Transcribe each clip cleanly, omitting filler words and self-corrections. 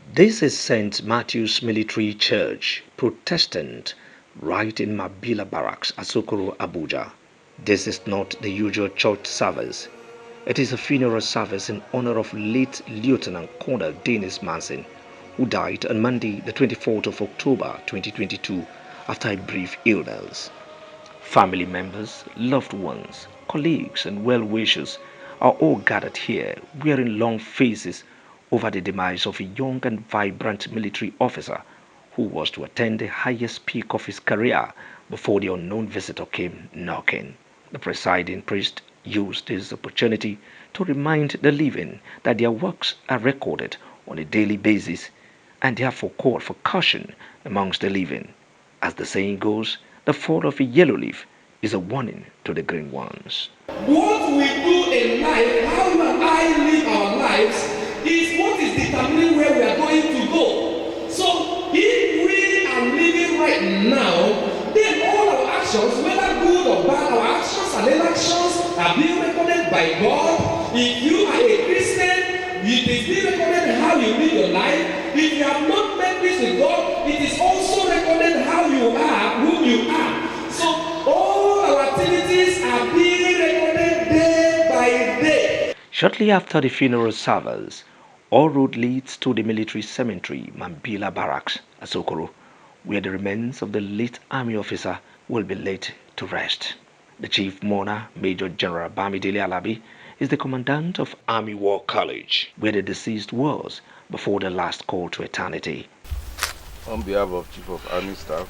This is St. Matthew's Military Church, Protestant, right in Mabila Barracks, Asokoro, Abuja. This is not the usual church service. It is a funeral service in honor of late Lieutenant Colonel Dennis Manson, who died on Monday, the 24th of October 2022, after a brief illness. Family members, loved ones, colleagues, and well-wishers are all gathered here wearing long faces over the demise of a young and vibrant military officer who was to attain the highest peak of his career before the unknown visitor came knocking. The presiding priest used this opportunity to remind the living that their works are recorded on a daily basis and therefore called for caution amongst the living. As the saying goes, the fall of a yellow leaf is a warning to the green ones. What we do in life, how you and I live our lives, is what is determining where we are going to go. So if we are living right now, then all our actions, whether good or bad, our actions and inactions are being recorded by God. If you are a Christian, it is being recorded how you live your life. If you have not made peace with God, it is also recorded how you are, who you are. So all our activities are being recorded day by day. Shortly after the funeral service, all road leads to the military cemetery, Mambila Barracks, Asokoro, where the remains of the late army officer will be laid to rest. The chief mourner, Major General Bamidele Alabi, is the commandant of Army War College, where the deceased was before the last call to eternity. On behalf of Chief of Army Staff,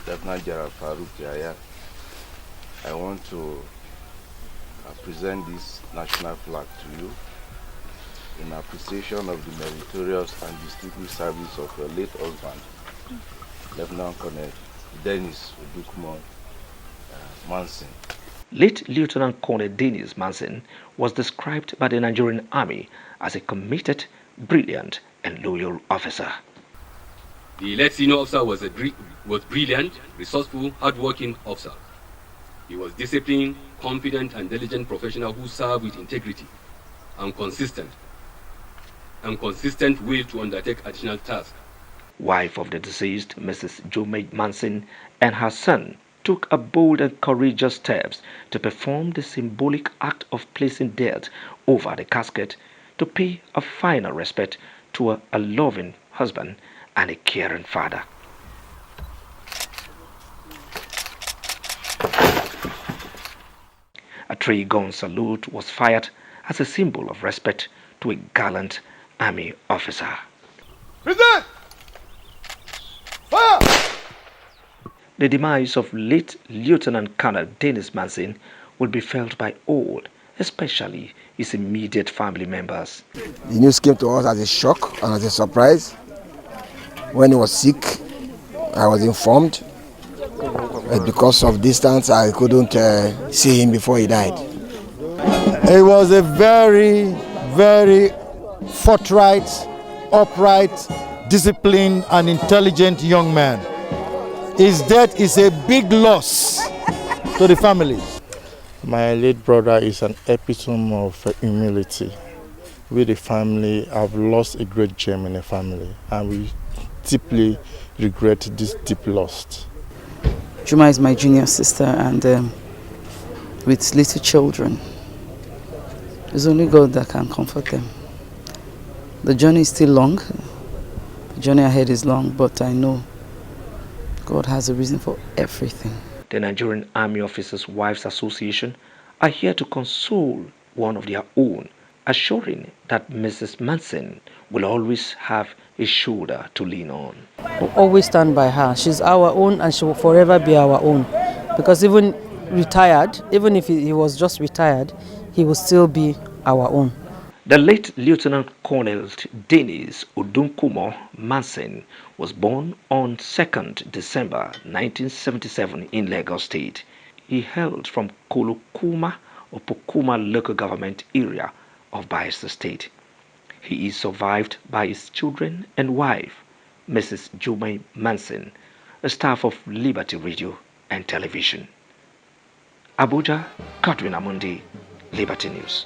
Lieutenant General Farouk Yahya, I want to present this national flag to you in appreciation of the meritorious and distinguished service of your late husband, Lieutenant Colonel Dennis Manson. Late Lieutenant Colonel Dennis Manson was described by the Nigerian Army as a committed, brilliant, and loyal officer. The late senior officer was brilliant, resourceful, hardworking officer. He was disciplined, confident, and diligent professional who served with integrity and consistent will to undertake additional tasks. Wife of the deceased, Mrs. Jomai Manson, and her son took a bold and courageous steps to perform the symbolic act of placing death over the casket to pay a final respect to a loving husband and a caring father. A three-gun salute was fired as a symbol of respect to a gallant army officer. Present! Fire! The demise of late Lieutenant Colonel Dennis Manson will be felt by all, especially his immediate family members. The news came to us as a shock and as a surprise. When he was sick, I was informed. But because of distance, I couldn't see him before he died. He was a very, very forthright, upright, disciplined, and intelligent young man. His death is a big loss to the family. My late brother is an epitome of humility. We, the family, have lost a great gem in the family, and we deeply regret this deep loss. Juma is my junior sister, and with little children, it's only God that can comfort them. The journey is still long. The journey ahead is long, but I know God has a reason for everything. The Nigerian Army Officers' Wives Association are here to console one of their own, assuring that Mrs. Manson will always have a shoulder to lean on. We'll always stand by her. She's our own and she will forever be our own. Because even retired, even if he was just retired, he will still be our own. The late Lieutenant Colonel Dennis Odunkumo Manson was born on 2nd December 1977 in Lagos State. He hailed from Kolokuma or Pokuma local government area of Bayelsa State. He is survived by his children and wife, Mrs. Jomai Manson, a staff of Liberty Radio and Television. Abuja, Godwin Amunde, Liberty News.